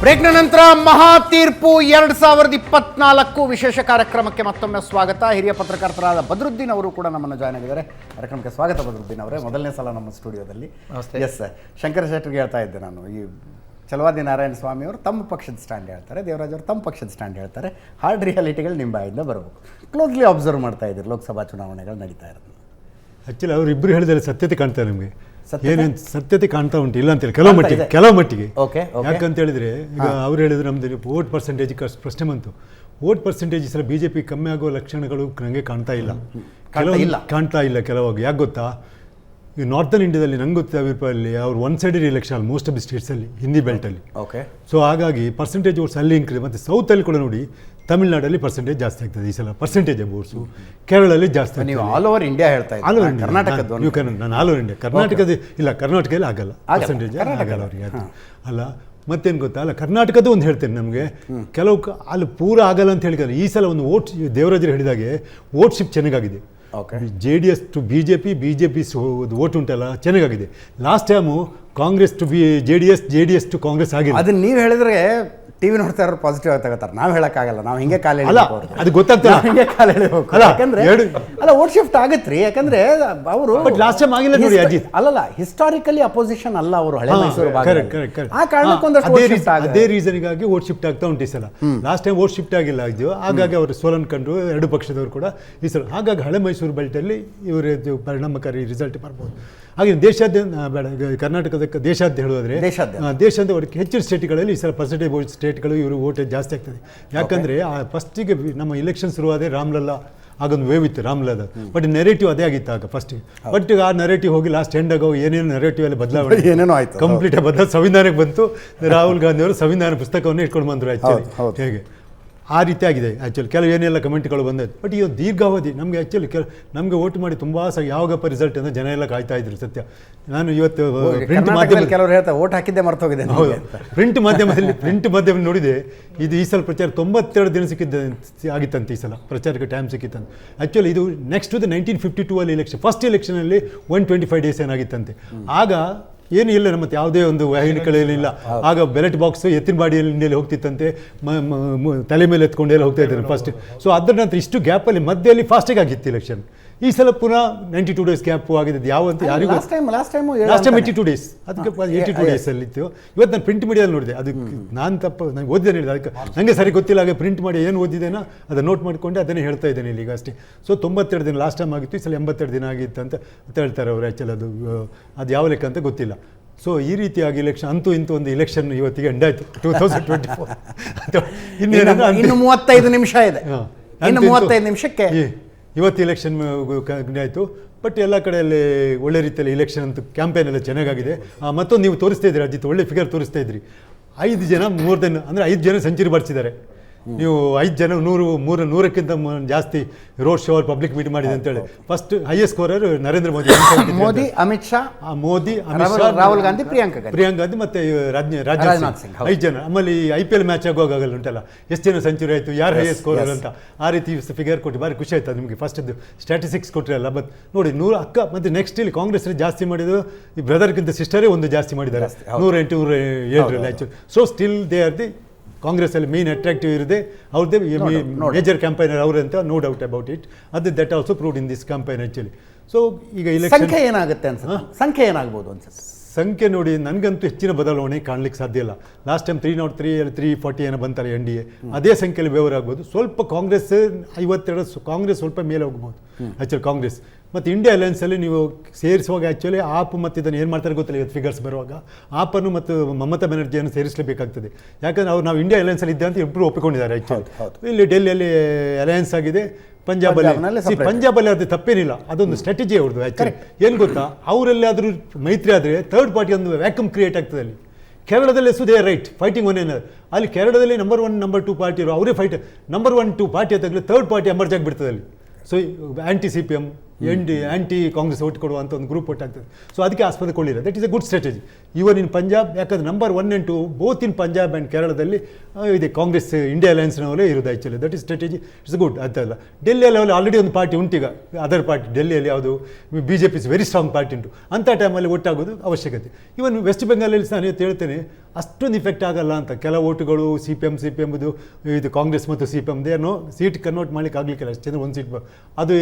ಬ್ರೇಕ್ನ ನಂತರ ಮಹಾ ತೀರ್ಪು 2024 ವಿಶೇಷ ಕಾರ್ಯಕ್ರಮಕ್ಕೆ ಮತ್ತೊಮ್ಮೆ ಸ್ವಾಗತ. ಹಿರಿಯ ಪತ್ರಕರ್ತರಾದ ಬದ್ರುದ್ದೀನ್ ಅವರು ಕೂಡ ನಮ್ಮನ್ನು ಜಾಯ್ನ್ ಆಗಿದ್ದಾರೆ. ಕಾರ್ಯಕ್ರಮಕ್ಕೆ ಸ್ವಾಗತ ಬದ್ರುದ್ದೀನ್ ಅವರೇ, ಮೊದಲನೇ ಸಲ ನಮ್ಮ ಸ್ಟುಡಿಯೋದಲ್ಲಿ. ಎಸ್, ಶಂಕರ ಶೆಟ್ಟರ್ಗೆ ಹೇಳ್ತಾ ಇದ್ದೆ ನಾನು, ಈ ಛಲವಾದಿ ನಾರಾಯಣ ಸ್ವಾಮಿ ಅವರು ತಮ್ಮ ಪಕ್ಷದ ಸ್ಟ್ಯಾಂಡ್ ಹೇಳ್ತಾರೆ, ದೇವರಾಜ್ ಅವರು ತಮ್ಮ ಪಕ್ಷದ ಸ್ಟ್ಯಾಂಡ್ ಹೇಳ್ತಾರೆ. ಹಾರ್ಡ್ ರಿಯಾಲಿಟಿಗಳು ನಿಮ್ಮ ಬಾಯಿಂದ ಬರಬೇಕು. ಕ್ಲೋಸ್ಲಿ ಅಬ್ಸರ್ವ್ ಮಾಡ್ತಾ ಇದ್ದೀರಿ ಲೋಕಸಭಾ ಚುನಾವಣೆಗಳು ನಡೀತಾ ಇರೋದು. ಆ್ಯಕ್ಚುಲಿ ಅವರಿಬ್ಬರು ಹೇಳಿದರೆ ಸತ್ಯತೆ ಕಾಣ್ತಾರೆ ನಮಗೆ, ಏನೇನು ಸತ್ಯತೆ ಕಾಣ್ತಾ ಉಂಟು ಇಲ್ಲ ಅಂತೇಳಿ ಕೆಲವು ಮಟ್ಟಿಗೆ ಯಾಕಂತ ಹೇಳಿದ್ರೆ, ಈಗ ಅವ್ರು ಹೇಳಿದ್ರು ನಮ್ದು ವೋಟ್ ಪರ್ಸೆಂಟೇಜ್ ಪ್ರಶ್ನೆ ಬಂತು. ವೋಟ್ ಪರ್ಸೆಂಟೇಜ್ ಸಲ BJP ಕಮ್ಮಿ ಆಗೋ ಲಕ್ಷಣಗಳು ನನಗೆ ಕಾಣ್ತಾ ಇಲ್ಲ, ಕಾಣ್ತಾ ಇಲ್ಲ ಕೆಲವಾಗ. ಯಾಕೆ ಗೊತ್ತಾ, ಈ ನಾರ್ತನ್ ಇಂಡಿಯಾದಲ್ಲಿ ನಂಗೆ ಗೊತ್ತಿದ್ದ ಅಭಿಪ್ರಾಯದಲ್ಲಿ ಅವ್ರು one sided election most of the ಸ್ಟೇಟ್ಸಲ್ಲಿ, ಹಿಂದಿ ಬೆಲ್ಟಲ್ಲಿ. ಸೊ ಹಾಗಾಗಿ ಪರ್ಸೆಂಟೇಜ್ ವೋಟ್ಸ್ ಅಲ್ಲಿ ಇನ್ಕ್ರೀಸ್. ಮತ್ತು ಸೌತಲ್ಲಿ ಕೂಡ ನೋಡಿ, ತಮಿಳ್ನಾಡಲ್ಲಿ ಪರ್ಸೆಂಟೇಜ್ ಜಾಸ್ತಿ ಆಗ್ತದೆ ಈ ಸಲ, ಪರ್ಸೆಂಟೇಜ್ ವೋಟ್ಸು. ಕೇರಳದಲ್ಲಿ ಜಾಸ್ತಿ. ನೀವು ಆಲ್ ಓವರ್ ಇಂಡಿಯಾ ಹೇಳ್ತಾ ಇದ್ದೀರಿ, ಆಲ್ ಓವರ್ ಕರ್ನಾಟಕದ ನೀವು ನಾನು ಆಲ್ ಓವರ್ ಇಂಡಿಯಾ, ಕರ್ನಾಟಕದ ಇಲ್ಲ, ಕರ್ನಾಟಕದಲ್ಲಿ ಆಗಲ್ಲ ಪರ್ಸೆಂಟೇಜ್, ಆಗಲ್ಲ ಅವರಿಗೆ ಅಲ್ಲ. ಮತ್ತೇನು ಗೊತ್ತಾ, ಅಲ್ಲ ಕರ್ನಾಟಕದ ಒಂದು ಹೇಳ್ತೇನೆ ನಮಗೆ, ಕೆಲವು ಅಲ್ಲಿ ಪೂರ ಆಗಲ್ಲ ಅಂತ ಹೇಳಿದ್ದಾರೆ. ಈ ಸಲ ಒಂದು ವೋಟ್, ದೇವರಾಜರು ಹೇಳಿದಾಗೆ ವೋಟ್ ಶಿಫ್ಟ್ ಚೆನ್ನಾಗಾಗಿದೆ. JDS to BJP, BJP vote ಉಂಟಲ್ಲ ಚೆನ್ನಾಗಿದೆ. Last time Congress to JDS to Congress ಆಗಿದೆ. ಅದನ್ನ ನೀವು ಹೇಳಿದ್ರೆ ಟಿವಿ ನೋಡ್ತಾ ಇರೋರು ಪಾಸಿಟಿವ್ ಆಗಿ ತಗೋತಾರೆ, ನಾವು ಹೇಳಕ್ಕಾಗಲ್ಲ, ನಾವು ಹಿಂಗೆ ಕಾಲ ಅಲ್ಲ, ಅದು ಗೊತ್ತಾಗ್ತದೆ, ಹಿಂಗೆ ಕಾಲ ಹೇಳಬೇಕು. ಯಾಕಂದ್ರೆ ಅಲ್ಲ, ವೋಟ್ ಶಿಫ್ಟ್ ಆಗತ್ರಿ, ಯಾಕಂದ್ರೆ ಅವರು ಲಾಸ್ಟ್ ಟೈಮ್ ಆಗಿಲ್ಲ ನೋಡಿ ಅಜಿತ್. ಅಲ್ಲಲ್ಲ, ಹಿಸ್ಟಾರಿಕಲಿ ಅಪೋಸಿಷನ್ ಅಲ್ಲ ಅವರು, ಹಳೆ ಮೈಸೂರು ಭಾಗ. ಆ ಅದೇ ರೀಸನ್ಗಾಗಿ ವೋಟ್ ಶಿಫ್ಟ್ ಆಗ್ತಾ ಉಂಟು ಈ ಸಲ. ಲಾಸ್ಟ್ ಟೈಮ್ ವೋಟ್ ಶಿಫ್ಟ್ ಆಗಿಲ್ಲ ಇದು, ಹಾಗಾಗಿ ಅವರು ಸೋಲನ್ ಕಂಡ್ರು ಎರಡು ಪಕ್ಷದವರು ಕೂಡ ಈ ಸಲ. ಹಾಗಾಗಿ ಹಳೆ ಮೈಸೂರು ಬೆಲ್ಟಲ್ಲಿ ಇವರ ಪರಿಣಾಮಕಾರಿ ರಿಸಲ್ಟ್ ಬರ್ಬೋದು. ಹಾಗೆ ದೇಶಾದ್ಯಂತ ಬೇಡ, ಕರ್ನಾಟಕದ ದೇಶಾದ್ಯಂತ ಹೇಳೋದ್ರೆ ದೇಶಾದ್ಯಂತ ಅವ್ರಿಗೆ ಹೆಚ್ಚಿನ ಸ್ಟೇಟ್ಗಳಲ್ಲಿ ಈ ಸಲ ಪರ್ಸೆಂಟೇಜ್ ಸ್ಟೇಟ್ಗಳು ಇವರು ವೋಟೇಜ್ ಜಾಸ್ತಿ ಆಗ್ತದೆ. ಯಾಕಂದರೆ ಫಸ್ಟಿಗೆ ನಮ್ಮ ಇಲೆಕ್ಷನ್ ಶುರುವಾದರೆ ರಾಮ್ಲಲ್ಲಾ ಆಗೊಂದು ವೇವ್ ಇತ್ತು, ರಾಮ್ಲಲ್ಲಾ. ಬಟ್ ನೆರೇಟಿವ್ ಅದೇ ಆಗಿತ್ತು ಆಗ ಫಸ್ಟಿಗೆ. ಬಟ್ ಆ ನೆರೇಟಿವ್ ಹೋಗಿ ಲಾಸ್ಟ್ ಎಂಡ್ ಆಗೋ ಏನೇನು ನೆರೇಟಿವ್ ಅಲ್ಲಿ ಬದಲಾವಣೆ ಏನೇನೋ ಆಯ್ತು, ಕಂಪ್ಲೀಟ್ ಸಂವಿಧಾನಕ್ಕೆ ಬಂತು. ರಾಹುಲ್ ಗಾಂಧಿ ಅವರು ಸಂವಿಧಾನ ಪುಸ್ತಕವನ್ನು ಇಟ್ಕೊಂಡು ಬಂದರು ಆ್ಯಕ್ಚುಲಿ. ಹೇಗೆ ಆ ರೀತಿ ಆಗಿದೆ ಆ್ಯಕ್ಚುಲಿ. ಕೆಲವು ಏನೆಲ್ಲ ಕಮೆಂಟ್ಗಳು ಬಂದದ್ದು. ಬಟ್ ಈ ದೀರ್ಘಾವಧಿ ನಮಗೆ ಆ್ಯಕ್ಚುಲಿ ನಮಗೆ ವೋಟ್ ಮಾಡಿ ತುಂಬ ಯಾವಾಗಪ್ಪ ರಿಸಲ್ಟ್ ಅಂತ ಜನ ಎಲ್ಲ ಕಾಯ್ತಾ ಇದ್ರು. ಸತ್ಯ, ನಾನು ಇವತ್ತು ಪ್ರಿಂಟ್ ಮಾಧ್ಯಮದಲ್ಲಿ ಕೆಲವರು ಹೇಳ್ತಾರೆ ವೋಟ್ ಹಾಕಿದ್ದೆ ಮರ್ತೋಗಿದೆ. ಹೌದು, ಪ್ರಿಂಟ್ ಮಾಧ್ಯಮ ನೋಡಿದೆ. ಇದು ಈ ಸಲ ಪ್ರಚಾರ 92 ದಿನ ಆಗಿತ್ತಂತೆ ಈ ಸಲ ಪ್ರಚಾರಕ್ಕೆ ಟೈಮ್ ಸಿಕ್ಕಿತ್ತಂತೆ. ಆ್ಯಕ್ಚುಲಿ ಇದು ನೆಕ್ಸ್ಟ್ ಟು ದ 1952 ಅಲ್ಲಿ ಎಲೆಕ್ಷನ್, ಫಸ್ಟ್ ಎಲೆಕ್ಷನಲ್ಲಿ 125 ಡೇಸ್ ಏನಾಗಿತ್ತಂತೆ. ಆಗ ಏನು ಇಲ್ಲ, ನಮ್ಮತ್ತೆ ಯಾವುದೇ ಒಂದು ವಾಹಿನಿಗಳೇನಿಲ್ಲ. ಆಗ ಬ್ಯಾಲೆಟ್ ಬಾಕ್ಸ್ ಎತ್ತಿನ ಬಾಡಿಯಲ್ಲಿ ಹೋಗ್ತಿತ್ತಂತೆ, ತಲೆ ಮೇಲೆ ಎತ್ಕೊಂಡೆಲ್ಲ ಹೋಗ್ತಾ ಇದ್ದಾರೆ ಫಸ್ಟ್. ಸೊ ಅದರ ನಂತರ ಇಷ್ಟು ಗ್ಯಾಪಲ್ಲಿ ಮಧ್ಯದಲ್ಲಿ ಫಾಸ್ಟಾಗಿ ಆಗಿತ್ತು ಎಲೆಕ್ಷನ್. ಈ ಸಲ ಪುನಃ 92 ಡೇಸ್ ಗ್ಯಾಪ್ ಆಗಿದೆ. ಯಾವಂತ ಯಾರಿಗೂ ಲಾಸ್ಟ್ ಟೈಮ್ 82 ಡೇಸ್, ಅದಕ್ಕೆ 82 ಡೇಸಲ್ಲಿ ಇತ್ತು. ಇವತ್ತು ನಾನು ಪ್ರಿಂಟ್ ಮೀಡಿಯಾದಲ್ಲಿ ನೋಡಿದೆ, ಅದು ನಾನು ನಂಗೆ ಓದಿದ್ದೇನೆ ಹೇಳಿದೆ, ಅದಕ್ಕೆ ನನಗೆ ಸರಿ ಗೊತ್ತಿಲ್ಲ. ಹಾಗೆ ಪ್ರಿಂಟ್ ಮಾಡಿ ಏನು ಓದಿದ್ದೇನೋ ಅದನ್ನು ನೋಟ್ ಮಾಡಿಕೊಂಡೆ ಅದನ್ನೇ ಹೇಳ್ತಾ ಇದ್ದೇನೆ ಇಲ್ಲಿಗ ಅಷ್ಟೇ. ಸೊ 92 ದಿನ ಲಾಸ್ಟ್ ಟೈಮ್ ಆಗಿತ್ತು, ಈ ಸಲ 82 ದಿನ ಆಗಿತ್ತು ಅಂತ ಹೇಳ್ತಾರೆ ಅವರು. ಆ್ಯಕ್ಚುಲಿ ಅದು ಯಾವ ಲೆಕ್ಕ ಅಂತ ಗೊತ್ತಿಲ್ಲ. ಸೊ ಈ ರೀತಿಯಾಗಿ ಇಲೆಕ್ಷನ್ ಅಂತೂ ಇಂತೂ ಒಂದು ಇಲೆಕ್ಷನ್ ಇವತ್ತಿಗೆ ಎಂಡ್ ಆಯಿತು. 2024 ಇನ್ನು 35 ನಿಮಿಷ ಇದೆ. ಇನ್ನು 35 ನಿಮಿಷಕ್ಕೆ ಇವತ್ತು ಇಲೆಕ್ಷನ್ ಆಯಿತು. ಬಟ್ ಎಲ್ಲ ಕಡೆಯಲ್ಲಿ ಒಳ್ಳೆ ರೀತಿಯಲ್ಲಿ ಇಲೆಕ್ಷನ್ ಅಂತೂ ಕ್ಯಾಂಪೇನ್ ಎಲ್ಲ ಚೆನ್ನಾಗಿದೆ. ಮತ್ತೊಂದು ನೀವು ತೋರಿಸ್ತಾ ಇದ್ದೀರಿ ಅಜಿತ್, ಒಳ್ಳೆ ಫಿಗರ್ ತೋರಿಸ್ತಾ ಇದ್ರಿ. 5 ಜನ ಅಂದರೆ 5 ಜನ ಸೆಂಚುರಿ ಬಾರಿಸಿದ್ದಾರೆ. ನೀವು 5 ಜನ 100ಕ್ಕಿಂತ ಜಾಸ್ತಿ ರೋಡ್ ಶೋ ಪಬ್ಲಿಕ್ ಮೀಟ್ ಮಾಡಿದೆ ಅಂತೇಳಿ. First highest scorer Narendra Modi, Amit Shah, Rahul Gandhi, Priyanka Gandhi ಮತ್ತೆ ರಾಜನಾಥ್ ಸಿಂಗ್. 5 ಜನ. ಆಮೇಲೆ IPL ಮ್ಯಾಚ್ ಆಗುವಾಗಲ್ಲ ಉಂಟಲ್ಲ, ಎಷ್ಟು ಜನ ಸೆಂಚುರಿ ಆಯಿತು, ಯಾರು ಹೈಯೆಸ್ಟ್ ಸ್ಕೋರರ್ ಅಂತ ಆ ರೀತಿ ಫಿಗರ್ ಕೊಟ್ಟು ಭಾರಿ ಖುಷಿ ಆಯ್ತು ನಿಮಗೆ. First statistics ಕೊಟ್ಟರಲ್ಲ. ಬಟ್ ನೋಡಿ 100 ಅಕ್ಕ. ಮತ್ತು ನೆಕ್ಸ್ಟ್ ಇಲ್ಲಿ ಕಾಂಗ್ರೆಸ್ ಜಾಸ್ತಿ ಮಾಡಿದ್ದು ಈ ಬ್ರದರ್ಗಿಂತ ಸಿಸ್ಟರೇ ಒಂದು ಜಾಸ್ತಿ ಮಾಡಿದ್ದಾರೆ, 108, 107 actually. So still they are the ಕಾಂಗ್ರೆಸ್ಸಲ್ಲಿ ಮೇನ್ ಅಟ್ರಾಕ್ಟಿವ್ ಇರದೆ ಅವ್ರದ್ದೇ ಮೇಜರ್ ಕ್ಯಾಂಪೈನರ್ ಅವರು ಅಂತ, ನೋ ಡೌಟ್ ಅಬೌಟ್ ಇಟ್. ಅದು that also proved in this campaign actually. So ಈಗ ಇಲೆಕ್ಷನ್ ಸಂಖ್ಯೆ ಏನಾಗುತ್ತೆ ಅನ್ಸುತ್ತೆ, ಸಂಖ್ಯೆ ಏನಾಗ್ಬೋದು ಅನ್ಸುತ್ತೆ? ಸಂಖ್ಯೆ ನೋಡಿ ನನಗಂತೂ ಹೆಚ್ಚಿನ ಬದಲಾವಣೆ ಕಾಣಲಿಕ್ಕೆ ಸಾಧ್ಯ ಇಲ್ಲ. ಲಾಸ್ಟ್ ಟೈಮ್ 303 340 ಏನೋ ಬಂತಾರೆ NDA, ಅದೇ ಸಂಖ್ಯೆಯಲ್ಲಿ ವ್ಯವಹಾರ ಆಗ್ಬೋದು. ಸ್ವಲ್ಪ ಕಾಂಗ್ರೆಸ್ 52, ಕಾಂಗ್ರೆಸ್ ಸ್ವಲ್ಪ ಮೇಲೆ ಹೋಗ್ಬೋದು ಆ್ಯಕ್ಚುಲಿ ಕಾಂಗ್ರೆಸ್. ಮತ್ತು ಇಂಡಿಯಾ ಅಲಯನ್ಸಲ್ಲಿ ನೀವು ಸೇರಿಸುವಾಗ ಆ್ಯಕ್ಚುಲಿ ಆಪ್ ಮತ್ತು ಇದನ್ನು ಏನು ಮಾಡ್ತಾರೆ ಗೊತ್ತಿಲ್ಲ. ಇವತ್ತು ಫಿಗರ್ಸ್ ಬರುವಾಗ ಆಪನ್ನು ಮತ್ತು ಮಮತಾ ಬ್ಯಾನರ್ಜಿಯನ್ನು ಸೇರಿಸಲೇಬೇಕಾಗ್ತದೆ. ಯಾಕಂದರೆ ನಾವು ಇಂಡಿಯಾ ಅಲಯನ್ಸಲ್ಲಿ ಇದ್ದೆ ಅಂತ ಇಬ್ಬರು ಒಪ್ಪಿಕೊಂಡಿದ್ದಾರೆ ಆ್ಯಕ್ಚುಲಿ. ಇಲ್ಲಿ ಡೆಲ್ಲಿಯಲ್ಲಿ ಅಲಯನ್ಸ್ ಆಗಿದೆ, ಪಂಜಾಬಲ್ಲಿ ಅದು ತಪ್ಪೇನಿಲ್ಲ, ಅದೊಂದು ಸ್ಟ್ರಾಟಜಿ ಅವ್ರದ್ದು ಆ್ಯಕ್ಚುಲಿ. ಏನು ಗೊತ್ತಾ, ಅವರೆಲ್ಲಾದರೂ ಮೈತ್ರಿ ಆದರೆ ಥರ್ಡ್ ಪಾರ್ಟಿ ಒಂದು ವ್ಯಾಕ್ಯೂಮ್ ಕ್ರಿಯೇಟ್ ಆಗ್ತದೆ ಅಲ್ಲಿ. ಕೇರಳದಲ್ಲಿ ದೇ ರೈಟ್ ಫೈಟಿಂಗ್ ಒನ್ ಏನಾದ್ರು ಅಲ್ಲಿ ಕೇರಳದಲ್ಲಿ ನಂಬರ್ 1 ನಂಬರ್ 2 ಪಾರ್ಟಿ ಇರೋ ಅವರೇ ಫೈಟ್, ನಂಬರ್ 1 2 ಪಾರ್ಟಿ ಆದಾಗಲೇ ಥರ್ಡ್ ಪಾರ್ಟಿ ಎಮರ್ಜ್ ಆಗಿಬಿಡ್ತದೆ ಅಲ್ಲಿ. So anti CPM anti Congress vote ಕೊಡುವಂಥ ಒಂದು ಗ್ರೂಪ್ ಒಟ್ಟಾಗ್ತದೆ. ಸೊ ಅದಕ್ಕೆ ಆಸ್ಪತ್ರೆ ಕೊಳ್ಳಿಲ್ಲ. That is a good strategy even in Punjab. ಯಾಕಂದ್ರೆ number 1 and 2 both in Punjab and ಕೇರಳದಲ್ಲಿ ಇದೆ ಕಾಂಗ್ರೆಸ್ ಇಂಡಿಯಾ ಅಲಯನ್ಸ್ನವರೇ ಇರೋದು actually. That is strategy, it's good ಅಂತಲ್ಲ. ಡೆಲ್ಲಿಯಲ್ಲಿ ಆಲ್ರೆಡಿ ಒಂದು ಪಾರ್ಟಿ ಉಂಟೀಗ, ಅದರ್ ಪಾರ್ಟಿ ಡೆಲ್ಲಿಯಲ್ಲಿ ಯಾವುದು BJP is very strong party ಉಂಟು. ಅಂಥ ಟೈಮಲ್ಲಿ ಒಟ್ಟಾಗೋದು ಅವಶ್ಯಕತೆ. ಇವನ್ ವೆಸ್ಟ್ ಬೆಂಗಾಲಲ್ಲಿ ನಾನು ಹೇಳ್ತೇನೆ ಅಷ್ಟೊಂದು ಇಫೆಕ್ಟ್ ಆಗಲ್ಲ ಅಂತ. ಕೆಲವು ಓಟುಗಳು CPM ಇದು ಕಾಂಗ್ರೆಸ್ ಮತ್ತು CPM ದೇನೋ ಸೀಟ್ ಕನ್ವರ್ಟ್ ಮಾಡ್ಲಿಕ್ಕೆ ಆಗಲಿಕ್ಕಿಲ್ಲ. ಅಷ್ಟೇ ಒಂದು ಸೀಟ್ ಅದು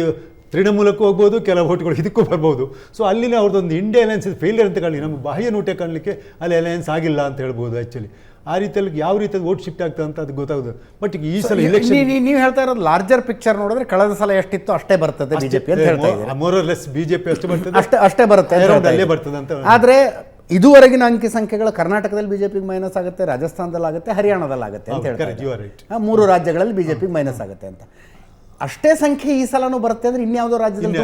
ತೃಣಮೂಲಕ್ಕೂ ಹೋಗ್ಬೋದು, ಕೆಲವು ಓಟ್ಗಳು ಇದಕ್ಕೂ ಬರ್ಬೋದು. ಸೊ ಅಲ್ಲಿನ ಅವ್ರದ್ದೊಂದು ಇಂಡಿಯಾ ಅಲಯನ್ಸ್ ಫೇಲಿಯರ್ ಅಂತ ಕಾಣಲಿ, ನಮ್ಮ ಬಾಹ್ಯ ನೋಟೆ ಕಾಣಲಿಕ್ಕೆ ಅಲ್ಲಿ ಅಲಯನ್ಸ್ ಆಗಿಲ್ಲ ಅಂತ ಹೇಳ್ಬೋದು ಆ್ಯಕ್ಚುಲಿ. ಆ ರೀತಿಯಲ್ಲಿ ಯಾವ ರೀತಿಯಲ್ಲಿ ಓಟ್ ಶಿಫ್ಟ್ ಆಗ್ತದೆ ಅಂತ ಅದು ಗೊತ್ತಾಗೋದು. ಬಟ್ ಈ ಸಲ ಎಲೆಕ್ಷನ್ ನೀವು ಹೇಳ್ತಾ ಇರೋದು ಲಾರ್ಜರ್ ಪಿಕ್ಚರ್ ನೋಡಿದ್ರೆ ಕಳೆದ ಸಲ ಎಷ್ಟಿತ್ತು ಅಷ್ಟೇ ಬರ್ತದೆ ಬಿಜೆಪಿ ಅಂತ ಹೇಳ್ತಾ ಇದ್ದೀರಾ. ಮೋರ್ ಆರ್ ಲೆಸ್ ಬಿಜೆಪಿ ಅಷ್ಟು ಬರ್ತದೆ, ಅಷ್ಟೇ ಬರುತ್ತೆ ಅಲ್ಲೇ ಬರ್ತದೆ ಅಂತ. ಆದರೆ ಇದುವರೆಗಿನ ಅಂಕಿ ಸಂಖ್ಯೆಗಳು ಕರ್ನಾಟಕದಲ್ಲಿ ಬಿಜೆಪಿಗೆ ಮೈನಸ್ ಆಗುತ್ತೆ, ರಾಜಸ್ಥಾನದಲ್ಲಿ ಆಗುತ್ತೆ, ಹರಿಯಾಣದಲ್ಲಿ ಆಗುತ್ತೆ ಅಂತ ಹೇಳ್ತಾರೆ. 3 ರಾಜ್ಯಗಳಲ್ಲಿ ಬಿಜೆಪಿಗೆ ಮೈನಸ್ ಆಗುತ್ತೆ ಅಂತ. ಅಷ್ಟೇ ಸಂಖ್ಯೆ ಈ ಸಲನೂ ಬರುತ್ತೆ ಅಂದ್ರೆ ಇನ್ಯಾವುದೋ ರಾಜ್ಯದಲ್ಲಿ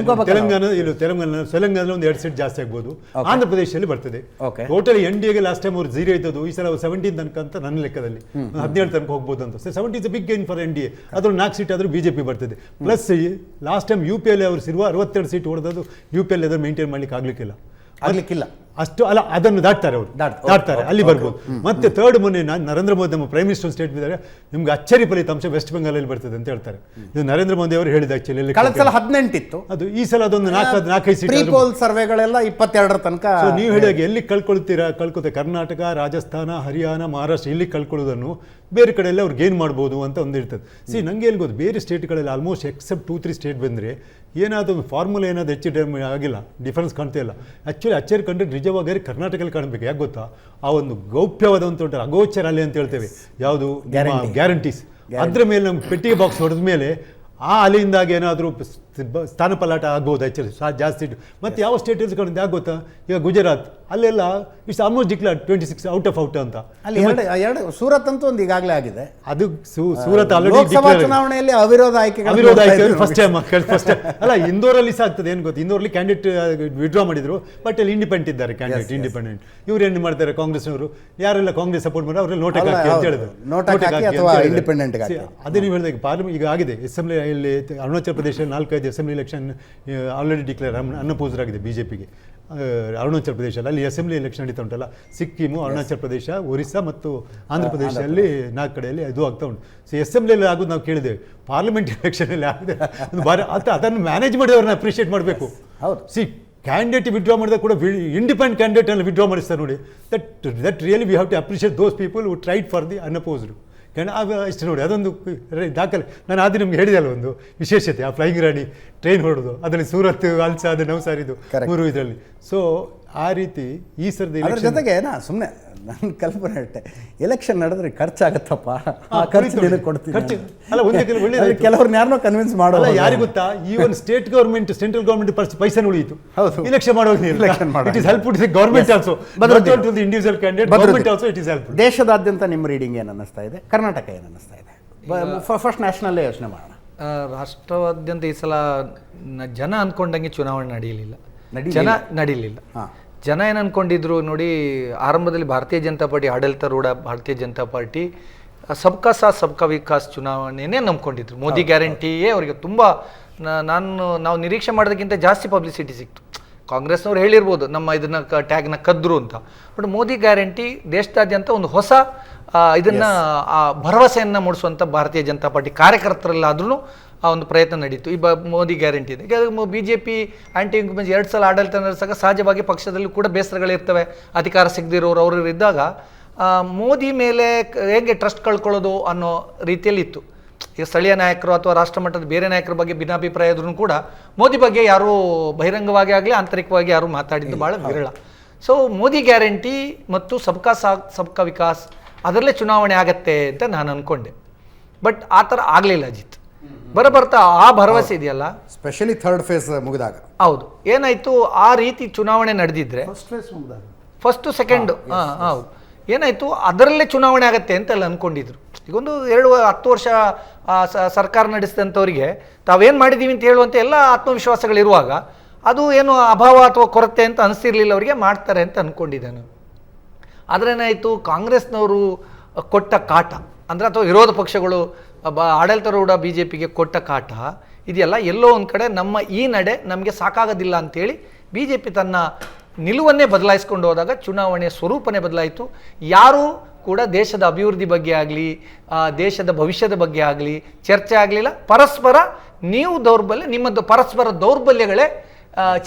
ತೆಲಂಗಾಣ ಒಂದು 2 ಸೀಟ್ ಜಾಸ್ತಿ ಆಗ್ಬೋದು. ಆಂಧ್ರ ಪ್ರದೇಶದಲ್ಲಿ ಬರ್ತದೆ. ಟೋಟಲಿ NDAಗೆ ಲಾಸ್ಟ್ ಟೈಮ್ ಅವ್ರು 0 ಇದ್ದದ್ದು, ಈ ಸಲ 17 ತನಕ ಅಂತ ನನ್ನ ಲೆಕ್ಕದಲ್ಲಿ 17 ತನಕ ಹೋಗ್ಬೋದು ಅಂತ. 17 is big gain for NDA. ಅದ್ರಲ್ಲಿ 4 ಸೀಟ್ ಆದರೂ ಬಿಜೆಪಿ ಬರ್ತದೆ. ಪ್ಲಸ್ ಲಾಸ್ಟ್ ಟೈಮ್ UPಯಲ್ಲಿ ಅವರು 62 ಸೀಟ್ ಹೊಡೆದದ್ದು, UPಯಲ್ಲಿ ಅದನ್ನು ಮೇಂಟೈನ್ ಮಾಡ್ಲಿಕ್ಕೆ ಆಗ್ಲಿಕ್ಕಿಲ್ಲ. ಅಷ್ಟು ಅಲ್ಲ, ಅದನ್ನು ದಾಟ್ತಾರೆ ಅವರು, ದಾಟ್ತಾರೆ, ಅಲ್ಲಿ ಬರ್ಬೋದು. ಮತ್ತೆ ಥರ್ಡ್ ಮೊನ್ನೆ ನರೇಂದ್ರ ಮೋದಿ ನಮ್ಮ ಪ್ರೈಮ್ ಮಿನಿಸ್ಟರ್ ಸ್ಟೇಟ್ ಇದ್ದಾರೆ, ನಿಮ್ಗೆ ಅಚ್ಚರಿ ಫಲಿತಾಂಶ ವೆಸ್ಟ್ ಬೆಂಗಾಲಲ್ಲಿ ಬರ್ತದೆ ಅಂತ ಹೇಳ್ತಾರೆ. ಇದು ನರೇಂದ್ರ ಮೋದಿ ಅವರು ಹೇಳಿದ ಆಕ್ಚುಲಿ. ಕಳೆದ ಸಲ 18 ಇತ್ತು, ಅದು ಈ ಸಲ ಅದೊಂದು 4-5 ಸೀಟ್. ಪೋಲ್ ಸರ್ವೆಗಳೆಲ್ಲ 22 ತನಕ. ಸೊ ನೀವು ಹೇಳಿದಾಗ ಎಲ್ಲಿ ಕಳ್ಕೊಳ್ತೆ ಕರ್ನಾಟಕ, ರಾಜಸ್ಥಾನ, ಹರಿಯಾಣ, ಮಹಾರಾಷ್ಟ್ರ ಇಲ್ಲಿ ಕಳ್ಕೊಳ್ಳೋದನ್ನು ಬೇರೆ ಕಡೆಯಲ್ಲ ಅವ್ರು ಗೇನ್ ಮಾಡ್ಬೋದು ಅಂತ ಒಂದು ಇರ್ತದೆ. ನಂಗೆ ಎಲ್ಲಿ ಗೊತ್ತು, ಬೇರೆ ಸ್ಟೇಟ್ಗಳಲ್ಲಿ ಆಲ್ಮೋಸ್ಟ್ ಎಕ್ಸೆಪ್ಟ್ 2-3 ಸ್ಟೇಟ್ ಬಂದರೆ ಏನಾದರೂ ಒಂದು ಫಾರ್ಮುಲಾ ಏನಾದ್ರು ಹೆಚ್ಚು ಆಗಿಲ್ಲ, ಡಿಫರೆನ್ಸ್ ಕಾಣ್ತಾ ಇಲ್ಲ. ಆ್ಯಕ್ಚುಲಿ ಅಚ್ಚರಿ ಕಂಡ್ರೆ ನಿಜವಾಗಿ ಕರ್ನಾಟಕದಲ್ಲಿ ಕಾಣಬೇಕು. ಯಾಕೆ ಗೊತ್ತಾ, ಆ ಒಂದು ಗೌಪ್ಯವಾದಂಥ ಉಂಟು ಅಗೋಚರ ಅಲೆ ಅಂತ ಹೇಳ್ತೇವೆ, ಯಾವುದು ಗ್ಯಾರಂಟೀಸ್, ಅದ್ರ ಮೇಲೆ ನಮ್ಮ ಪೆಟ್ಟಿಗೆ ಬಾಕ್ಸ್ ಹೊಡೆದ ಮೇಲೆ ಆ ಅಲೆಯಿಂದಾಗಿ ಏನಾದರೂ ಸ್ಥಾನ ಪಲಾಟ ಆಗ್ಬೋದು ಆ್ಯಕ್ಚುಲಿ ಜಾಸ್ತಿ. ಮತ್ತು ಯಾವ ಸ್ಟೇಟಲ್ಲಿ ಕಾಣುತ್ತೆ ಯಾಕೆ ಗೊತ್ತಾ, ಈಗ ಗುಜರಾತ್ ಅಲ್ಲೆಲ್ಲ it's almost declare 26 out of ಅಂತ. ಅಲ್ಲಿ ಎರಡು ಸೂರತ್ ಅಂತೂ ಒಂದು ಈಗಾಗಲೇ ಆಗಿದೆ. ಅದು ಸೂರತ್ ಆಲ್ರೆಡಿ ಚುನಾವಣೆಯಲ್ಲಿ ಅವಿರೋಧ ಆಯ್ಕೆ ಫಸ್ಟ್ ಟೈಮ್ ಅಲ್ಲ. ಇಂದೋರಲ್ಲಿ ಸಹ ಆಗ್ತದೆ. ಏನು ಗೊತ್ತು, ಇಂದೋರಲ್ಲಿ ಕ್ಯಾಂಡಿಡೇಟ್ ವಿಡ್ರಾ ಮಾಡಿದ್ರು, ಬಟ್ ಅಲ್ಲಿ ಇಂಡಿಪೆಂಡೆಂಟ್ ಇದ್ದಾರೆ ಕ್ಯಾಂಡಿಡೇಟ್, ಇಂಡಿಪೆಂಡೆಂಟ್. ಇವ್ರು ಏನು ಮಾಡ್ತಾರೆ, ಕಾಂಗ್ರೆಸ್ನವರು ಯಾರೆಲ್ಲ ಕಾಂಗ್ರೆಸ್ ಸಪೋರ್ಟ್ ಮಾಡಿ ಅವರೆಲ್ಲ ನೋಟ್ ಹಾಕಿ ಅಂತ ಹೇಳಿದ್ರು. ಅದೇ ನೀವು ಹೇಳಿದಾಗ ಪಾರ್ಲಿಮೆಂಟ್ ಈಗ ಆಗಿದೆ. ಅಸೆಂಬ್ಲಿ ಇಲ್ಲಿ ಅರುಣಾಚಲ ಪ್ರದೇಶದಲ್ಲಿ 4-5 ಅಸೆಂಬ್ಲಿ ಎಲೆಕ್ಷನ್ ಆಲ್ರೆಡಿ ಡಿಕ್ಲೇರ್ ಅನ್ನಪೂಸರಾಗಿದೆ ಬಿಜೆಪಿಗೆ. ಅರುಣಾಚಲ ಪ್ರದೇಶದಲ್ಲಿ ಅಲ್ಲಿ ಅಸೆಂಬ್ಲಿ ಎಲೆಕ್ಷನ್ ನಡೀತಾ ಉಂಟಲ್ಲ, ಸಿಕ್ಕಿಮು, ಅರುಣಾಚಲ ಪ್ರದೇಶ, ಒರಿಸ್ಸಾ ಮತ್ತು ಆಂಧ್ರ ಪ್ರದೇಶದಲ್ಲಿ 4 ಕಡೆಯಲ್ಲಿ ಇದು ಆಗ್ತಾ ಉಂಟು. ಸೊ ಅಸೆಂಬ್ಲಿಯಲ್ಲಿ ಆಗೋದು ನಾವು ಕೇಳಿದ್ದೇವೆ, ಪಾರ್ಲಿಮೆಂಟ್ ಎಲೆಕ್ಷನಲ್ಲಿ ಆಗಿದೆ ಅದನ್ನು ಮ್ಯಾನೇಜ್ ಮಾಡಿದವ್ರನ್ನ ಅಪ್ರಿಷಿಯೇಟ್ ಮಾಡಬೇಕು. ಹೌದು, ಕ್ಯಾಂಡಿಡೇಟ್ ವಿಡ್ರಾ ಮಾಡಿದಾಗ ಕೂಡ ಇಂಡಿಪೆಂಡೆಂಟ್ ಕ್ಯಾಂಡಿಡೇಟ್ ಅಲ್ಲಿ ವಿಡ್ರಾ ಮಾಡಿಸ್ತಾರೆ ನೋಡಿ. That really we have to appreciate those people who tried for the unopposed. ಇಷ್ಟು ನೋಡಿ, ಅದೊಂದು ದಾಖಲೆ. ನಾನು ಆದ್ರೆ ನಿಮ್ಗೆ ಹೇಳಿದಲ್ಲ ಒಂದು ವಿಶೇಷತೆ, ಆ ಫ್ಲೈಯಿಂಗ್ ರಾಣಿ ಟ್ರೈನ್ ಹೊಡೋದು, ಅದರಲ್ಲಿ ಸೂರತ್, ಅಲ್ಸಾದ್, ನವಸಾರಿದು 3 ಇದರಲ್ಲಿ. ಸೊ ಆ ರೀತಿ ಈ ಸರ್ದಿ ಜೊತೆಗೆ ಸುಮ್ಮನೆ ನನ್ನ ಕಲ್ಪನೆ ಅಷ್ಟೇ, ಎಲೆಕ್ಷನ್ ನಡೆದ್ರೆ ಖರ್ಚಾಗತ್ತಪ್ಪ, ಆ ಖರ್ಚು ಕೊಡ್ತೀನಿ ಅಲ್ಲ. ಒಂದೇ ಕೆಲವ್ರನ್ನ ಯಾರನ್ನೋ ಕನ್ವಿನ್ಸ್ ಮಾಡೋಲ್ಲ. ಯಾರಿಗೆ ಗೊತ್ತಾ, ಈ ಒಂದು ಸ್ಟೇಟ್ ಗೌರ್ಮೆಂಟ್, ಸೆಂಟ್ರಲ್ ಗೌರ್ಮೆಂಟ್ ಪೈಸಾ ಉಳಿಯಿತು. ಎಲೆಕ್ಷನ್ ಮಾಡುವಾಗ it is help to government also, to the individual candidate, government also it is help. ದೇಶದಾದ್ಯಂತ ನಿಮ್ಮ ರೀಡಿಂಗ್ ಏನು ಅನ್ನಿಸ್ತಾ ಇದೆ, ಕರ್ನಾಟಕ ಏನು ಅನ್ನಿಸ್ತಾ ಇದೆ? ಫಸ್ಟ್ ನ್ಯಾಷನಲ್ಲೇ ಯೋಚನೆ ಮಾಡೋಣ. ರಾಷ್ಟ್ರದಾದ್ಯಂತ ಈ ಸಲ ಜನ ಅಂದ್ಕೊಂಡಂಗೆ ಚುನಾವಣೆ ನಡೀಲಿಲ್ಲ. ಜನ ಏನು ಅಂದ್ಕೊಂಡಿದ್ರು ನೋಡಿ, ಆರಂಭದಲ್ಲಿ ಭಾರತೀಯ ಜನತಾ ಪಾರ್ಟಿ ಆಡಳಿತಾರೂಢ ಭಾರತೀಯ ಜನತಾ ಪಾರ್ಟಿ ಸಬ್ಕಾ ಸಾಥ್ ಸಬ್ಕಾ ವಿಕಾಸ್ ಚುನಾವಣೆಯೇ ನಂಬ್ಕೊಂಡಿದ್ರು. ಮೋದಿ ಗ್ಯಾರಂಟಿಯೇ ಅವರಿಗೆ ತುಂಬ ನಾವು ನಿರೀಕ್ಷೆ ಮಾಡೋದಕ್ಕಿಂತ ಜಾಸ್ತಿ ಪಬ್ಲಿಸಿಟಿ ಸಿಕ್ತು. ಕಾಂಗ್ರೆಸ್ನವ್ರು ಹೇಳಿರ್ಬೋದು ನಮ್ಮ ಇದನ್ನ ಟ್ಯಾಗ್ನ ಕದ್ರು ಅಂತ, ಬಟ್ ಮೋದಿ ಗ್ಯಾರಂಟಿ ದೇಶದಾದ್ಯಂತ ಒಂದು ಹೊಸ ಇದನ್ನ ಭರವಸೆಯನ್ನು ಮೂಡಿಸುವಂಥ ಭಾರತೀಯ ಜನತಾ ಪಾರ್ಟಿ ಕಾರ್ಯಕರ್ತರಲ್ಲಾದ್ರೂ ಆ ಒಂದು ಪ್ರಯತ್ನ ನಡೀತು. ಈ ಮೋದಿ ಗ್ಯಾರಂಟಿ ಇದೆ. BJP ಆ್ಯಂಟಿ ಇನ್ಕಂಬೆನ್ಸಿ 2 ಸಲ ಆಡಳಿತ ನಡೆಸಾಗ ಸಹಜವಾಗಿ ಪಕ್ಷದಲ್ಲೂ ಕೂಡ ಬೇಸರಗಳಿರ್ತವೆ. ಅಧಿಕಾರ ಸಿಗದಿರೋರು ಅವರು ಇದ್ದಾಗ ಮೋದಿ ಮೇಲೆ ಹೇಗೆ ಟ್ರಸ್ಟ್ ಕಳ್ಕೊಳ್ಳೋದು ಅನ್ನೋ ರೀತಿಯಲ್ಲಿ ಇತ್ತು. ಈಗ ಸ್ಥಳೀಯ ನಾಯಕರು ಅಥವಾ ರಾಷ್ಟ್ರಮಟ್ಟದ ಬೇರೆ ನಾಯಕರ ಬಗ್ಗೆ ಭಿನ್ನಾಭಿಪ್ರಾಯ ಇದ್ರೂ ಕೂಡ ಮೋದಿ ಬಗ್ಗೆ ಯಾರೂ ಬಹಿರಂಗವಾಗಿ ಆಗಲಿ ಆಂತರಿಕವಾಗಿ ಯಾರೂ ಮಾತಾಡಿದ್ದು ಭಾಳ ವಿರಳ. ಸೊ ಮೋದಿ ಗ್ಯಾರಂಟಿ ಮತ್ತು ಸಬ್ಕಾ ಸಾಥ್ ಸಬ್ಕಾ ವಿಕಾಸ್ ಅದರಲ್ಲೇ ಚುನಾವಣೆ ಆಗತ್ತೆ ಅಂತ ನಾನು ಅಂದ್ಕೊಂಡೆ. ಬಟ್ ಆ ಥರ ಆಗಲಿಲ್ಲ ಅಜಿತ್. ಬರ್ತಾ ಆ ಭರವಸೆ ಇದೆಯಲ್ಲ, ಸ್ಪೆಷಲಿ ಥರ್ಡ್ ಫೇಸ್ ಮುಗಿದಾಗ, ಹೌದು, ಏನಾಯಿತು, ಆ ರೀತಿ ಚುನಾವಣೆ ನಡೆದಿದ್ರೆ ಫಸ್ಟ್ ಸೆಕೆಂಡ್ ಹೌದು ಏನಾಯಿತು, ಅದರಲ್ಲೇ ಚುನಾವಣೆ ಆಗತ್ತೆ ಅಂತ ಅಲ್ಲಿ ಅಂದ್ಕೊಂಡಿದ್ರು. ಈಗೊಂದು 10 ವರ್ಷ ಸರ್ಕಾರ ನಡೆಸಿದಂಥವ್ರಿಗೆ ತಾವೇನು ಮಾಡಿದ್ದೀವಿ ಅಂತ ಹೇಳುವಂಥ ಎಲ್ಲ ಆತ್ಮವಿಶ್ವಾಸಗಳಿರುವಾಗ ಅದು ಏನು ಅಭಾವ ಅಥವಾ ಕೊರತೆ ಅಂತ ಅನಿಸ್ತಿರ್ಲಿಲ್ಲ ಅವರಿಗೆ, ಮಾಡ್ತಾರೆ ಅಂತ ಅಂದ್ಕೊಂಡಿದ್ದೆ ನಾನು. ಆದ್ರೇನಾಯಿತು, ಕಾಂಗ್ರೆಸ್ನವರು ಕೊಟ್ಟ ಕಾಟ ಅಂದರೆ ಅಥವಾ ವಿರೋಧ ಪಕ್ಷಗಳು ಆಡಳಿತಾರೂಢ BJPಗೆ ಕೊಟ್ಟ ಕಾಟ ಇದೆಯಲ್ಲ ಎಲ್ಲೋ ಒಂದು ಕಡೆ ನಮ್ಮ ಈ ನಡೆ ನಮಗೆ ಸಾಕಾಗೋದಿಲ್ಲ ಅಂತೇಳಿ ಬಿ ಜೆ ಪಿ ತನ್ನ ನಿಲುವನ್ನೇ ಬದಲಾಯಿಸ್ಕೊಂಡು ಹೋದಾಗ ಚುನಾವಣೆಯ ಸ್ವರೂಪನೇ ಬದಲಾಯಿತು. ಯಾರೂ ಕೂಡ ದೇಶದ ಅಭಿವೃದ್ಧಿ ಬಗ್ಗೆ ಆಗಲಿ ದೇಶದ ಭವಿಷ್ಯದ ಬಗ್ಗೆ ಆಗಲಿ ಚರ್ಚೆ ಆಗಲಿಲ್ಲ. ಪರಸ್ಪರ ನೀವು ದೌರ್ಬಲ್ಯ, ನಿಮ್ಮದು ಪರಸ್ಪರ ದೌರ್ಬಲ್ಯಗಳೇ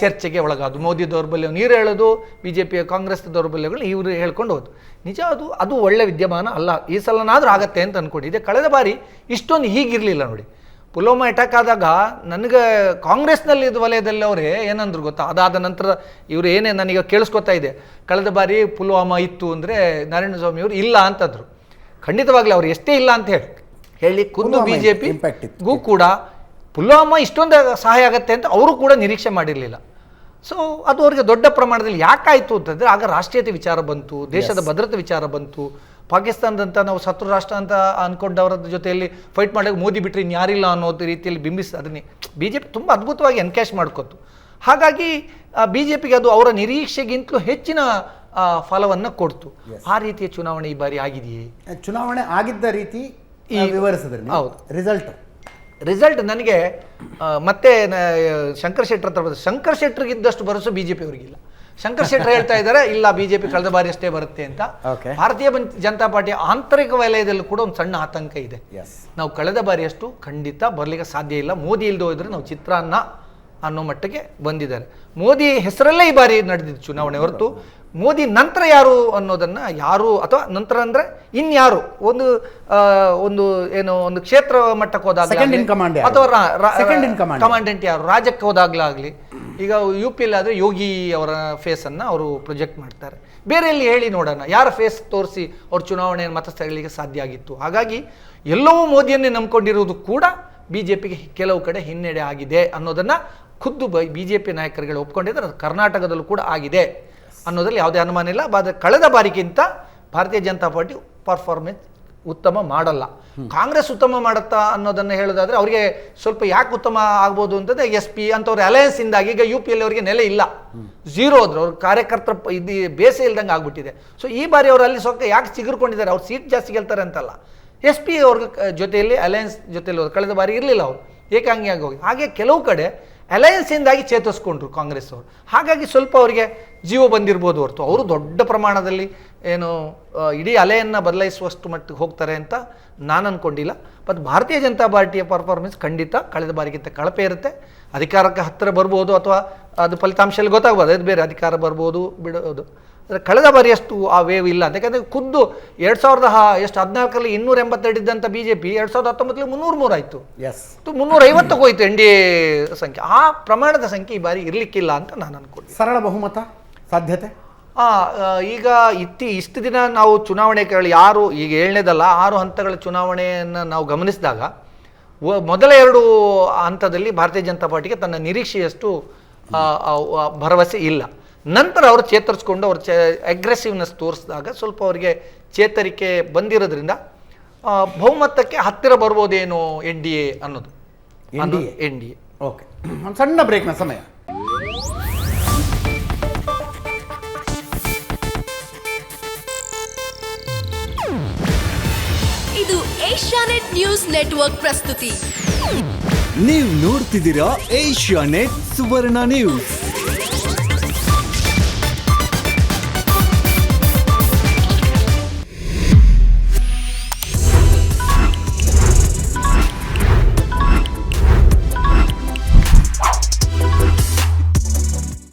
ಚರ್ಚೆಗೆ ಒಳಗಾದು. ಮೋದಿ ದೌರ್ಬಲ್ಯ ನೀರು ಹೇಳೋದು, ಬಿ ಜೆ ಪಿಯ ಕಾಂಗ್ರೆಸ್ ದೌರ್ಬಲ್ಯಗಳು ಇವರು ಹೇಳ್ಕೊಂಡು ಹೋದು. ನಿಜ ಅದು ಒಳ್ಳೆ ವಿದ್ಯಮಾನ ಅಲ್ಲ. ಈ ಸಲನಾದರೂ ಆಗತ್ತೆ ಅಂತ ಅಂದ್ಕೊಂಡಿದ್ದೆ. ಕಳೆದ ಬಾರಿ ಇಷ್ಟೊಂದು ಹೀಗಿರಲಿಲ್ಲ ನೋಡಿ. ಪುಲ್ವಾಮಾ ಅಟ್ಯಾಕ್ ಆದಾಗ ನನಗೆ ಕಾಂಗ್ರೆಸ್ನಲ್ಲಿ ಇದು ವಲಯದಲ್ಲಿ ಅವರೇ ಏನಂದ್ರು ಗೊತ್ತಾ, ಅದಾದ ನಂತರ ಇವರು ಏನೇ ನನಗೆ ಕೇಳಿಸ್ಕೊತಾ ಇದೆ, ಕಳೆದ ಬಾರಿ ಪುಲ್ವಾಮಾ ಇತ್ತು ಅಂದರೆ ನಾರಾಯಣ ಸ್ವಾಮಿ ಅವರು ಇಲ್ಲ ಅಂತಂದರು. ಖಂಡಿತವಾಗ್ಲೂ ಅವ್ರು ಎಷ್ಟೇ ಇಲ್ಲ ಅಂತ ಹೇಳಿ ಖುದ್ದು ಬಿ ಜೆ ಪಿಗೂ ಕೂಡ ಪುಲ್ವಾಮಾ ಇಷ್ಟೊಂದು ಸಹಾಯ ಆಗುತ್ತೆ ಅಂತ ಅವರು ಕೂಡ ನಿರೀಕ್ಷೆ ಮಾಡಿರಲಿಲ್ಲ. ಸೊ ಅದು ಅವ್ರಿಗೆ ದೊಡ್ಡ ಪ್ರಮಾಣದಲ್ಲಿ ಯಾಕಾಯಿತು ಅಂತಂದರೆ ಆಗ ರಾಷ್ಟ್ರೀಯತೆ ವಿಚಾರ ಬಂತು, ದೇಶದ ಭದ್ರತೆ ವಿಚಾರ ಬಂತು. ಪಾಕಿಸ್ತಾನದಂತ ನಾವು ಶತ್ರು ರಾಷ್ಟ್ರ ಅಂತ ಅಂದ್ಕೊಂಡವರ ಜೊತೆಯಲ್ಲಿ ಫೈಟ್ ಮಾಡೋಕೆ ಮೋದಿ ಬಿಟ್ಟರೆ ಇನ್ಯಾರಿಲ್ಲ ಅನ್ನೋದು ರೀತಿಯಲ್ಲಿ ಅದನ್ನೇ ಬಿ ಜೆ ಪಿ ತುಂಬ ಅದ್ಭುತವಾಗಿ ಎನ್ಕ್ಯಾಶ್ ಮಾಡ್ಕೊತು. ಹಾಗಾಗಿ ಬಿ ಜೆ ಪಿಗೆ ಅದು ಅವರ ನಿರೀಕ್ಷೆಗಿಂತಲೂ ಹೆಚ್ಚಿನ ಫಲವನ್ನು ಕೊಡ್ತು. ಆ ರೀತಿಯ ಚುನಾವಣೆ ಈ ಬಾರಿ ಆಗಿದೆಯೇ? ಚುನಾವಣೆ ಆಗಿದ್ದ ರೀತಿ ವಿವರಿಸಿದ್ರಿ. ಹೌದು, ರಿಸಲ್ಟ್ ನನಗೆ ಮತ್ತೆ ಶಂಕರ್ ಶೆಟ್ಟರ್ ಹತ್ರ ಬರ್ತದೆ. ಶಂಕರ್ ಶೆಟ್ಟರ್ಗಿದ್ದಷ್ಟು ಭರವಸೆ ಬಿ ಜೆ ಪಿ ಅವರಿಗಿಲ್ಲ. ಶಂಕರ್ ಶೆಟ್ಟರ್ ಹೇಳ್ತಾ ಇದ್ದಾರೆ ಇಲ್ಲ ಬಿ ಜೆ ಪಿ ಕಳೆದ ಬಾರಿ ಅಷ್ಟೇ ಬರುತ್ತೆ ಅಂತ. ಭಾರತೀಯ ಜನತಾ ಪಾರ್ಟಿಯ ಆಂತರಿಕ ವಲಯದಲ್ಲೂ ಕೂಡ ಒಂದು ಸಣ್ಣ ಆತಂಕ ಇದೆ. ನಾವು ಕಳೆದ ಬಾರಿಯಷ್ಟು ಖಂಡಿತ ಬರಲಿಕ್ಕೆ ಸಾಧ್ಯ ಇಲ್ಲ. ಮೋದಿ ಇಲ್ಲದೆ ಹೋದ್ರೆ ನಾವು ಚಿತ್ರಾನ್ನ ಅನ್ನೋ ಮಟ್ಟಕ್ಕೆ ಬಂದಿದ್ದಾರೆ. ಮೋದಿ ಹೆಸರಲ್ಲೇ ಈ ಬಾರಿ ನಡೆದಿದ್ದು ಚುನಾವಣೆ ಹೊರತು ಮೋದಿ ನಂತರ ಯಾರು ಅನ್ನೋದನ್ನ ಯಾರು, ಅಥವಾ ನಂತರ ಅಂದ್ರೆ ಇನ್ಯಾರು, ಒಂದು ಏನು ಒಂದು ಕ್ಷೇತ್ರ ಮಟ್ಟಕ್ಕೆ ಹೋದಾಗ ಅಥವಾ ಕಮಾಂಡೆಂಟ್ ಯಾರು ರಾಜ್ಯಕ್ಕೆ ಹೋದಾಗ್ಲಾಗ್ಲಿ, ಈಗ ಯು ಪಿ ಅಲ್ಲಿ ಆದರೆ ಯೋಗಿ ಅವರ ಫೇಸನ್ನು ಅವರು ಪ್ರೊಜೆಕ್ಟ್ ಮಾಡ್ತಾರೆ. ಬೇರೆ ಎಲ್ಲಿ ಹೇಳಿ ನೋಡೋಣ, ಯಾರ ಫೇಸ್ ತೋರಿಸಿ ಅವ್ರ ಚುನಾವಣೆಯನ್ನು ಮತ ಸ್ಥಳೀಯಕ್ಕೆ ಸಾಧ್ಯ ಆಗಿತ್ತು. ಹಾಗಾಗಿ ಎಲ್ಲವೂ ಮೋದಿಯನ್ನೇ ನಂಬ್ಕೊಂಡಿರುವುದು ಕೂಡ ಬಿ ಜೆ ಪಿಗೆ ಕೆಲವು ಕಡೆ ಹಿನ್ನಡೆ ಆಗಿದೆ ಅನ್ನೋದನ್ನು ಖುದ್ದು ಬಿ ಜೆ ಪಿ ನಾಯಕರುಗಳು ಒಪ್ಕೊಂಡಿದ್ದಾರೆ. ಅದು ಕರ್ನಾಟಕದಲ್ಲೂ ಕೂಡ ಆಗಿದೆ ಅನ್ನೋದ್ರಲ್ಲಿ ಯಾವುದೇ ಅನುಮಾನ ಇಲ್ಲ. ಕಳೆದ ಬಾರಿಗಿಂತ ಭಾರತೀಯ ಜನತಾ ಪಾರ್ಟಿ ಪರ್ಫಾರ್ಮೆನ್ಸ್ ಉತ್ತಮ ಮಾಡಲ್ಲ. ಕಾಂಗ್ರೆಸ್ ಉತ್ತಮ ಮಾಡುತ್ತಾ ಅನ್ನೋದನ್ನು ಹೇಳೋದಾದ್ರೆ ಅವರಿಗೆ ಸ್ವಲ್ಪ ಯಾಕೆ ಉತ್ತಮ ಆಗ್ಬೋದು ಅಂತಂದ್ರೆ ಎಸ್ ಪಿ ಅಂತವ್ರ ಅಲಯನ್ಸ್ ಇಂದಾಗಿ ಈಗ ಯು ಪಿಯಲ್ಲಿ ಅವರಿಗೆ ನೆಲೆ ಇಲ್ಲ, ಝೀರೋ ಹೋದ್ರು. ಅವ್ರ ಕಾರ್ಯಕರ್ತರ ಇದು ಬೇಸೆ ಇಲ್ದಂಗೆ ಆಗ್ಬಿಟ್ಟಿದೆ. ಸೊ ಈ ಬಾರಿ ಅವರು ಅಲ್ಲಿ ಸ್ವಲ್ಪ ಯಾಕೆ ಚಿಗುರ್ಕೊಂಡಿದ್ದಾರೆ, ಅವ್ರು ಸೀಟ್ ಜಾಸ್ತಿ ಗೆಲ್ತಾರೆ ಅಂತಲ್ಲ, ಎಸ್ ಪಿ ಅವ್ರ ಜೊತೆಯಲ್ಲಿ ಅಲಯನ್ಸ್ ಜೊತೆಯಲ್ಲಿ ಹೋದ್ರು. ಕಳೆದ ಬಾರಿ ಇರಲಿಲ್ಲ ಅವರು, ಏಕಾಂಗಿಯಾಗಿ ಹೋಗಿ. ಹಾಗೆ ಕೆಲವು ಕಡೆ ಅಲಯನ್ಸಿಂದಾಗಿ ಚೇತರಿಸ್ಕೊಂಡ್ರು ಕಾಂಗ್ರೆಸ್ ಅವರು. ಹಾಗಾಗಿ ಸ್ವಲ್ಪ ಅವರಿಗೆ ಜೀವ ಬಂದಿರ್ಬೋದು ಹೊರತು ಅವರು ದೊಡ್ಡ ಪ್ರಮಾಣದಲ್ಲಿ ಏನು ಇಡೀ ಅಲೆಯನ್ನು ಬದಲಾಯಿಸುವಷ್ಟು ಮಟ್ಟಿಗೆ ಹೋಗ್ತಾರೆ ಅಂತ ನಾನು ಅಂದ್ಕೊಂಡಿಲ್ಲ. ಬಟ್ ಭಾರತೀಯ ಜನತಾ ಪಾರ್ಟಿಯ ಪರ್ಫಾರ್ಮೆನ್ಸ್ ಖಂಡಿತ ಕಳೆದ ಬಾರಿಗಿಂತ ಕಳಪೆ ಇರುತ್ತೆ. ಅಧಿಕಾರಕ್ಕೆ ಹತ್ತಿರ ಬರ್ಬೋದು ಅಥವಾ ಅದು ಫಲಿತಾಂಶದಲ್ಲಿ ಗೊತ್ತಾಗ್ಬೋದು, ಅದು ಬೇರೆ, ಅಧಿಕಾರ ಬರ್ಬೋದು ಬಿಡೋದು. ಆದರೆ ಕಳೆದ ಬಾರಿಯಷ್ಟು ಆ ವೇವ್ ಇಲ್ಲ. ಯಾಕಂದರೆ ಖುದ್ದು 2014 282 ಇದ್ದಂಥ ಬಿ ಜೆ ಪಿ 2019 303 ಆಯಿತು. 350 ಹೋಯ್ತು ಎನ್ ಡಿ ಎ ಸಂಖ್ಯೆ. ಆ ಪ್ರಮಾಣದ ಸಂಖ್ಯೆ ಈ ಬಾರಿ ಇರಲಿಕ್ಕಿಲ್ಲ ಅಂತ ನಾನು ಅನ್ಕೊಂಡು. ಸರಳ ಬಹುಮತ ಸಾಧ್ಯತೆ ಈಗ ಇಷ್ಟು ದಿನ ನಾವು ಚುನಾವಣೆ ಯಾರು ಈಗ 7ನೇದಲ್ಲ 6 ಹಂತಗಳ ಚುನಾವಣೆಯನ್ನು ನಾವು ಗಮನಿಸಿದಾಗ ಮೊದಲ 2 ಹಂತದಲ್ಲಿ ಭಾರತೀಯ ಜನತಾ ಪಾರ್ಟಿಗೆ ತನ್ನ ನಿರೀಕ್ಷೆಯಷ್ಟು ಭರವಸೆ ಇಲ್ಲ. ನಂತರ ಅವರು ಚೇತರಿಸ್ಕೊಂಡು ಅವ್ರ ಅಗ್ರೆಸಿವ್ನೆಸ್ ತೋರಿಸಿದಾಗ ಸ್ವಲ್ಪ ಅವರಿಗೆ ಚೇತರಿಕೆ ಬಂದಿರೋದ್ರಿಂದ ಬಹುಮತಕ್ಕೆ ಹತ್ತಿರ ಬರ್ಬೋದೇನೋ ಎನ್ ಡಿ ಎ ಅನ್ನೋದು. N D A. ಓಕೆ, ಒಂದು ಸಣ್ಣ ಬ್ರೇಕ್ನ ಸಮಯ. ಇದು ಏಷ್ಯಾನೆಟ್ ನ್ಯೂಸ್ ನೆಟ್ವರ್ಕ್ ಪ್ರಸ್ತುತಿ. ನೀವು ನೋಡ್ತಿದ್ದೀರಾ ಏಷ್ಯಾನೆಟ್ ಸುವರ್ಣ ನ್ಯೂಸ್.